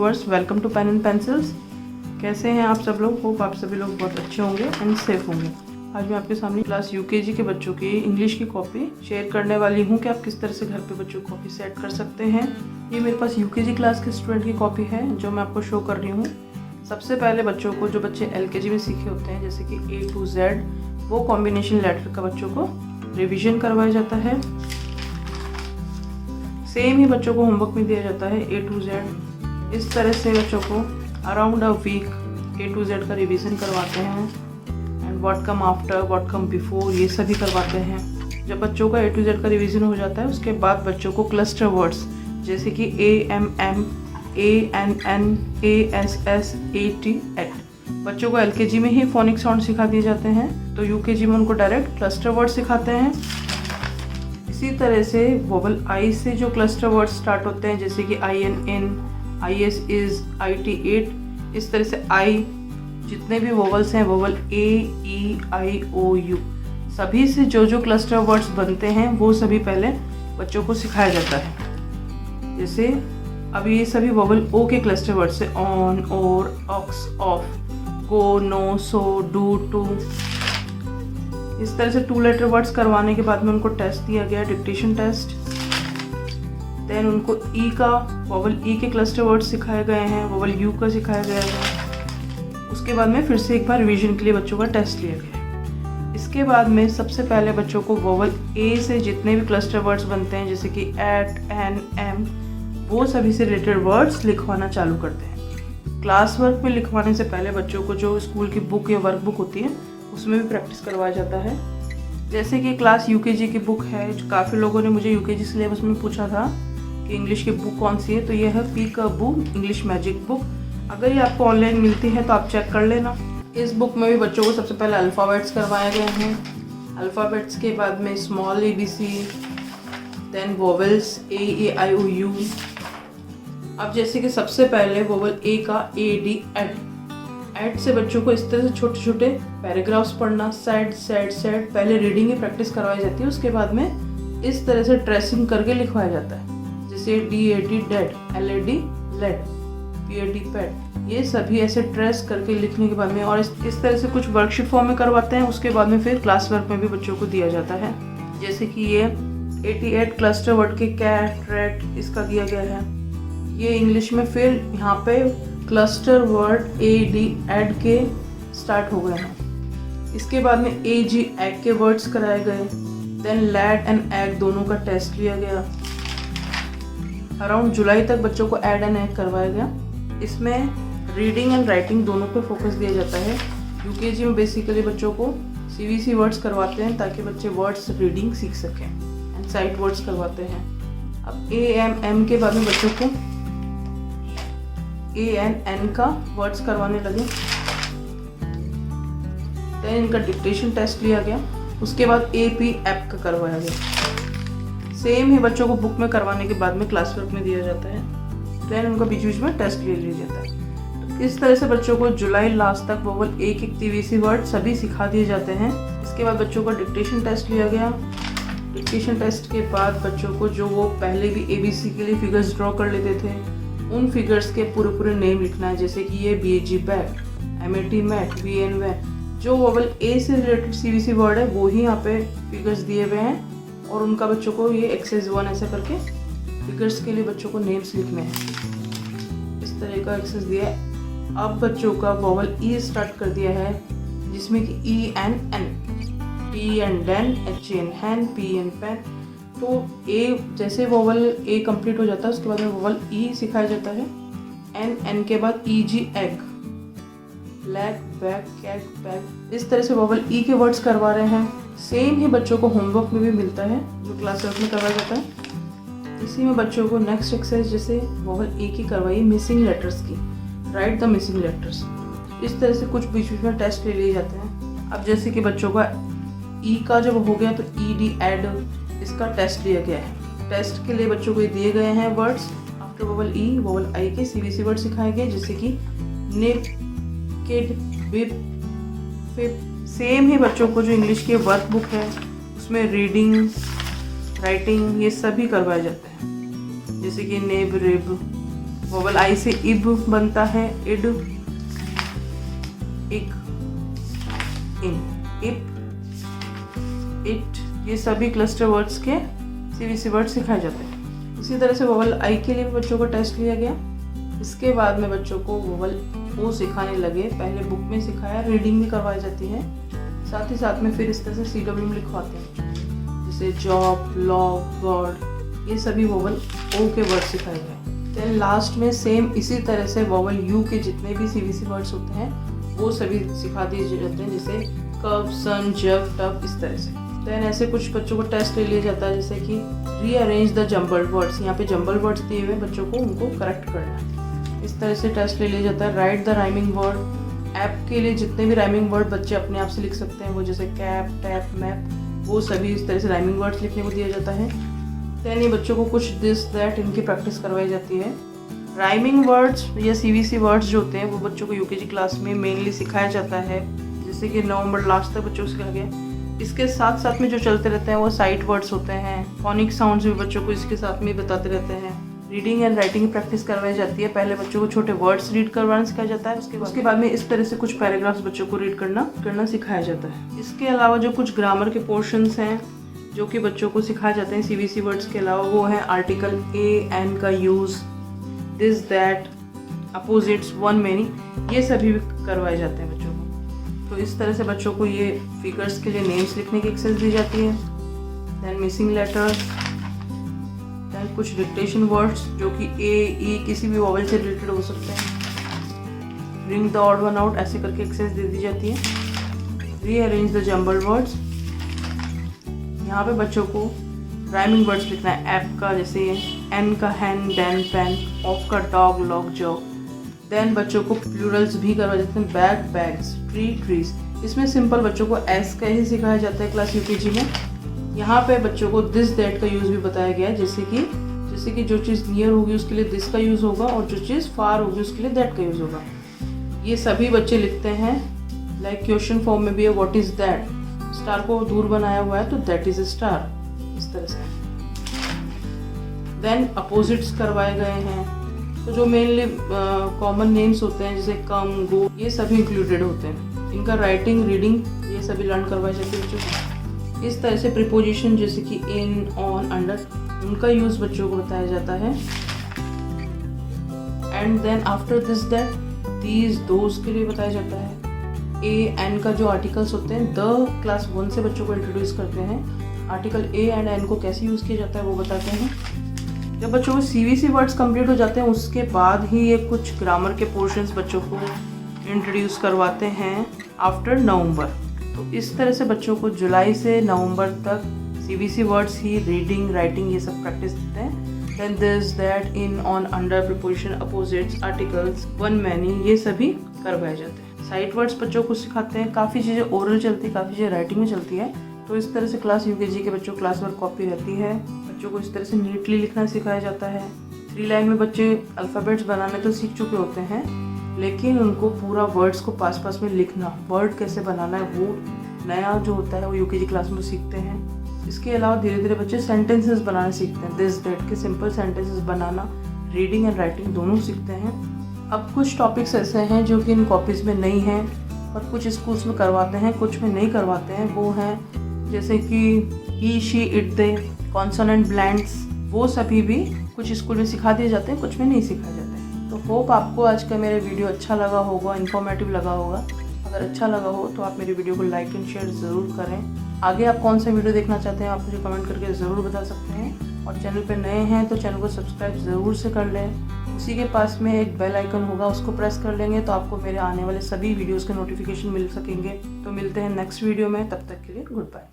Viewers, welcome to pen and pencils. कैसे हैं आप सब लोग? होप आप सभी लोग बहुत अच्छे होंगे एंड सेफ होंगे। आज मैं आपके सामने क्लास यूकेजी के बच्चों की इंग्लिश की कॉपी शेयर करने वाली हूं कि आप किस तरह से घर पे बच्चों की कॉपी सेट कर सकते हैं। ये मेरे पास यूकेजी क्लास के स्टूडेंट की कॉपी है जो मैं आपको शो कर रही हूँ। सबसे पहले बच्चों को, जो बच्चे एलकेजी में सीखे होते हैं जैसे कि A to Z, वो कॉम्बिनेशन लेटर का बच्चों को रिविजन करवाया जाता है। सेम ही बच्चों को होमवर्क में दिया जाता है A to Z। इस तरह से बच्चों को around a week A to Z का रिवीजन करवाते हैं and what come after, what come before, ये सभी करवाते हैं। जब बच्चों का A to Z का रिवीजन हो जाता है उसके बाद बच्चों को क्लस्टर वर्ड्स जैसे कि AMM, ANN, ASS, AT, ET, बच्चों को एलकेजी में ही फोनिक साउंड सिखा दिए जाते हैं, तो यूकेजी में उनको डायरेक्ट क्लस्टर वर्ड सिखाते हैं। इसी तरह से वोवल आई से जो क्लस्टर वर्ड स्टार्ट होते हैं जैसे कि IN, IN, IS, IS, IT, IT, इस तरह से आई जितने भी वोवल्स हैं, vowel A, E, I, O, U, सभी से जो जो क्लस्टर वर्ड्स बनते हैं वो सभी पहले बच्चों को सिखाया जाता है। जैसे अब ये सभी वोवल O के क्लस्टर वर्ड से on, or, ox, of, go, no, so, do, to, इस तरह से 2 लेटर वर्ड्स करवाने के बाद में उनको टेस्ट दिया गया, डिक्टेशन टेस्ट। देन उनको ई का, वोवल ई के क्लस्टर वर्ड्स सिखाए गए हैं, वोवल यू का सिखाया गया है। उसके बाद में फिर से एक बार रिवीजन के लिए बच्चों का टेस्ट लिया गया। इसके बाद में सबसे पहले बच्चों को वोवल ए से जितने भी क्लस्टर वर्ड्स बनते हैं जैसे कि एट, एन, एम, वो सभी से रिलेटेड वर्ड्स लिखवाना चालू करते हैं। क्लास वर्क में लिखवाने से पहले बच्चों को जो स्कूल की बुक या वर्क बुक होती है उसमें भी प्रैक्टिस करवाया जाता है। जैसे कि क्लास यूकेजी की बुक है, जो काफ़ी लोगों ने मुझे यूकेजी सिलेबस में पूछा था कि इंग्लिश की बुक कौन सी है, तो ये है पीकाबू इंग्लिश मैजिक बुक। अगर ये आपको ऑनलाइन मिलती है तो आप चेक कर लेना। इस बुक में भी बच्चों को सबसे पहले अल्फ़ाबेट्स करवाए गए हैं। अल्फ़ाबेट्स के बाद में small ABC, then vowels AEIOU। अब जैसे कि सबसे पहले वोवल A का AD, एट से बच्चों को इस तरह से छोटे छोटे पैराग्राफ्स पढ़ना, सैड सैड सैड, पहले रीडिंग की प्रैक्टिस करवाई जाती है। उसके बाद में इस तरह से ट्रेसिंग करके लिखवाया जाता है, जैसे DAD dad, LAD lad, PAD pad, ये सभी ऐसे ट्रेस करके लिखने के बाद में और इस तरह से कुछ वर्कशीट फॉर्म में करवाते हैं। उसके बाद में फिर क्लास वर्क में भी बच्चों को दिया जाता है। जैसे कि ये 88 क्लस्टर वर्ड के कैट, रैट, इसका दिया गया है। ये इंग्लिश में फिर यहाँ पे क्लस्टर वर्ड AD एड के स्टार्ट हो गए हैं। इसके बाद में AG एग के वर्ड्स कराए गए। देन लैड एंड एग दोनों का टेस्ट लिया गया। अराउंड जुलाई तक बच्चों को एड एंड एग करवाया गया। इसमें रीडिंग एंड राइटिंग दोनों पे फोकस दिया जाता है। यूकेजी में बेसिकली बच्चों को CVC वर्ड्स करवाते हैं ताकि बच्चे वर्ड्स रीडिंग सीख सकें, एंड साइट वर्ड्स करवाते हैं। अब AMM के बाद में बच्चों को ANN का वर्ड्स करवाने लगे। देन इनका डिक्टेशन टेस्ट लिया गया। उसके बाद AP ऐप का करवाया गया। सेम ही बच्चों को बुक में करवाने के बाद में क्लास वर्क में दिया जाता है। देन उनका बीच बीच में टेस्ट ले लिया जाता है। तो इस तरह से बच्चों को जुलाई लास्ट तक वोवल एक TVC वर्ड सभी सिखा दिए जाते हैं। इसके बाद बच्चों का डिक्टेशन टेस्ट लिया गया। डिक्टेशन टेस्ट के बाद बच्चों को जो वो पहले भी ABC के लिए फिगर्स ड्रॉ कर लेते थे, उन फिगर्स के पूरे पूरे नेम लिखना है। जैसे कि ये BAG bat, MAT mat, VN van, जो वोवल A से रिलेटेड CVC वर्ड है वो ही यहाँ पे फिगर्स दिए हुए हैं और उनका बच्चों को ये एक्सरसाइज 1 ऐसा करके फिगर्स के लिए बच्चों को नेम्स लिखने हैं। इस तरह का एक्सरसाइज दिया है। अब बच्चों का वोवल E स्टार्ट कर दिया है जिसमें कि ENN, PN डेन, HN हैन, PN पैन। तो A जैसे वोवल A कंप्लीट हो जाता है उसके बाद में वोवल E सिखाया जाता है। N के बाद EG egg, lag, bag, CAG, bag, इस तरह से वोवल E के वर्ड्स करवा रहे हैं। सेम ही बच्चों को होमवर्क में भी मिलता है जो क्लास वर्क में करवाया जाता है। इसी में बच्चों को नेक्स्ट एक्सरसाइज जैसे वोवल A की करवाई मिसिंग लेटर्स की, राइट द मिसिंग लेटर्स। इस तरह से कुछ बीच बीच में टेस्ट ले लिए जाते हैं। अब जैसे कि बच्चों का E का जब हो गया तो ED एड, इसका टेस्ट लिया गया है। टेस्ट के लिए बच्चों को दिए गए हैं words. After vowel E, vowel I के CVC वर्ड सिखाए गए जैसे कि निप, किड, बिप, फिप। सेम ही बच्चों को जो इंग्लिश की वर्क बुक है उसमें रीडिंग, राइटिंग, ये सभी करवाए जाते हैं जैसे कि नेब, रिब, वोवल आई से इब बनता है, इड, इक, इन, इप, इट, ये सभी क्लस्टर वर्ड्स के सीवीसी वर्ड सिखाए जाते हैं। इसी तरह से वोवल आई के लिए भी बच्चों को टेस्ट लिया गया। इसके बाद में बच्चों को वोवल ओ सिखाने लगे। पहले बुक में सिखाया, रीडिंग भी करवाई जाती है, साथ ही साथ में फिर इस तरह से CW लिखवाते हैं, जैसे जॉब, लॉग, गॉड, ये सभी वोवल ओ के वर्ड सिखाए गए। देन लास्ट में सेम इसी तरह से वोवल यू के जितने भी सीवीसी वर्ड्स होते हैं वो सभी सिखा दिए जाते हैं, जैसे कब, सन, जब, तब, इस तरह से। देन ऐसे कुछ बच्चों को टेस्ट ले लिया जाता है, जैसे कि रीअरेंज द जम्बल्ड वर्ड्स, यहाँ पे जम्बल वर्ड्स दिए हुए बच्चों को उनको करेक्ट करना है, इस तरह से टेस्ट ले लिया जाता है। Right the rhyming word, app के लिए जितने भी राइमिंग वर्ड बच्चे अपने आप से लिख सकते हैं, वो जैसे कैप, टैप, मैप, वो सभी इस तरह से राइमिंग वर्ड्स लिखने को दिया जाता है। देन ये बच्चों को कुछ दिस दैट इनकी प्रैक्टिस करवाई जाती है। राइमिंग वर्ड्स या सीवीसी वर्ड्स जो होते हैं वो बच्चों को यूकेजी क्लास में मेनली सिखाया जाता है, जैसे कि नवंबर लास्ट तक बच्चों को सिखाया गया। इसके साथ साथ में जो चलते रहते हैं वो साइट वर्ड्स होते हैं, फोनिक साउंड्स भी बच्चों को इसके साथ में बताते रहते हैं। रीडिंग एंड राइटिंग की प्रैक्टिस करवाई जाती है। पहले बच्चों को छोटे वर्ड्स रीड करवाना सिखाया जाता है, उसके बाद में इस तरह से कुछ पैराग्राफ्स बच्चों को रीड करना सिखाया जाता है। इसके अलावा जो कुछ ग्रामर के पोर्शंस हैं जो कि बच्चों को सिखाए जाते हैं सीवीसी वर्ड्स के अलावा, वो है आर्टिकल ए एन का use, this that, opposites, one many, ये सभी करवाए जाते हैं बच्चों को। तो इस तरह से बच्चों को ये फिगर्स के लिए नेम्स लिखने की एक्सरसाइज दी जाती है। देन मिसिंग लेटर्स, देन कुछ डिक्टेशन वर्ड्स जो कि ए, ई किसी भी वोवल से रिलेटेड हो सकते हैं। Bring the odd one out, ऐसे करके एक्सरसाइज दे दी जाती है। रीअरेंज द जम्बल्ड वर्ड्स, यहाँ पे बच्चों को राइमिंग वर्ड्स लिखना है। ऐप का जैसे एन का हैन, डैन, पेन, ऑफ का डॉग, लॉग, जॉग। देन बच्चों को प्लूरल्स भी करवा जाते हैं, बैग, बैग्स, ट्री, ट्रीज। इसमें सिंपल बच्चों को एस का ही सिखाया जाता है क्लास यूकेजी में। यहाँ पे बच्चों को दिस दैट का यूज़ भी बताया गया है, जैसे कि जो चीज़ नियर होगी उसके लिए दिस का यूज़ होगा और जो चीज़ फार होगी उसके लिए दैट का यूज़ होगा। ये सभी बच्चे लिखते हैं। लाइक क्वेश्चन फॉर्म में भी है व्हाट इज़ दैट, स्टार को दूर बनाया हुआ है तो दैट इज़ अ स्टार, इस तरह से। देन अपोजिट्स करवाए गए हैं, तो जो मेनली कॉमन नेम्स होते हैं जैसे कम, गो, ये सभी इंक्लूडेड होते हैं। इनका राइटिंग, रीडिंग ये सभी लर्न करवाई जाती है बच्चों को। इस तरह से प्रीपोजिशन जैसे कि इन, ऑन, अंडर, उनका यूज़ बच्चों को बताया जाता है। And then after this that, these, those के लिए बताया जाता है। ए एन का जो आर्टिकल्स होते हैं, द क्लास 1 से बच्चों को इंट्रोड्यूस करते हैं। आर्टिकल ए एंड एन को कैसे यूज़ किया जाता है वो बताते हैं। जब बच्चों को सीवीसी वर्ड्स कंप्लीट हो जाते हैं उसके बाद ही ये कुछ ग्रामर के पोर्शंस बच्चों को इंट्रोड्यूस करवाते हैं आफ्टर नवंबर। तो इस तरह से बच्चों को जुलाई से नवंबर तक सीवीसी वर्ड्स ही रीडिंग, राइटिंग ये सब प्रैक्टिस देते हैं। Then this, that, in, on, under, preposition, opposites, articles, one, many, ये सभी करवाए जाते हैं। साइट वर्ड्स बच्चों को सिखाते हैं। काफ़ी चीज़ें ओरल चलती है, काफ़ी चीज़ें राइटिंग में चलती है। तो इस तरह से क्लास यूकेजी के बच्चों क्लास वर्क कॉपी रहती है। बच्चों को इस तरह से नीटली लिखना सिखाया जाता है। 3 लाइन में बच्चे अल्फ़ाबेट्स बनाने तो सीख चुके होते हैं, लेकिन उनको पूरा वर्ड्स को पास में लिखना, वर्ड कैसे बनाना है वो नया जो होता है वो यूकेजी क्लास में सीखते हैं। इसके अलावा धीरे धीरे बच्चे सेंटेंसेस बनाना सीखते हैं। दिस, दैट के simple sentences banana, reading and writing दोनों सीखते हैं। अब कुछ टॉपिक्स ऐसे हैं जो कि इन कॉपीज़ में नहीं हैं और कुछ स्कूल्स में करवाते हैं, कुछ में नहीं करवाते हैं। वो हैं जैसे कि ही, शी, इट, दे, कॉन्सोनेंट ब्लैंड्स, वो सभी भी कुछ स्कूल में सिखा दिए जाते हैं, कुछ में नहीं सिखाए जाते हैं। तो होप आपको आज का मेरा वीडियो अच्छा लगा होगा, इन्फॉर्मेटिव लगा होगा। अगर अच्छा लगा हो तो आप मेरी वीडियो को लाइक एंड शेयर ज़रूर करें। आगे आप कौन सा वीडियो देखना चाहते हैं आप मुझे कमेंट करके ज़रूर बता सकते हैं। और चैनल पर नए हैं तो चैनल को सब्सक्राइब ज़रूर से कर लें। उसी के पास में एक बेल आइकन होगा, उसको प्रेस कर लेंगे तो आपको मेरे आने वाले सभी वीडियोज़ के नोटिफिकेशन मिल सकेंगे। तो मिलते हैं नेक्स्ट वीडियो में, तब तक के लिए गुड बाय।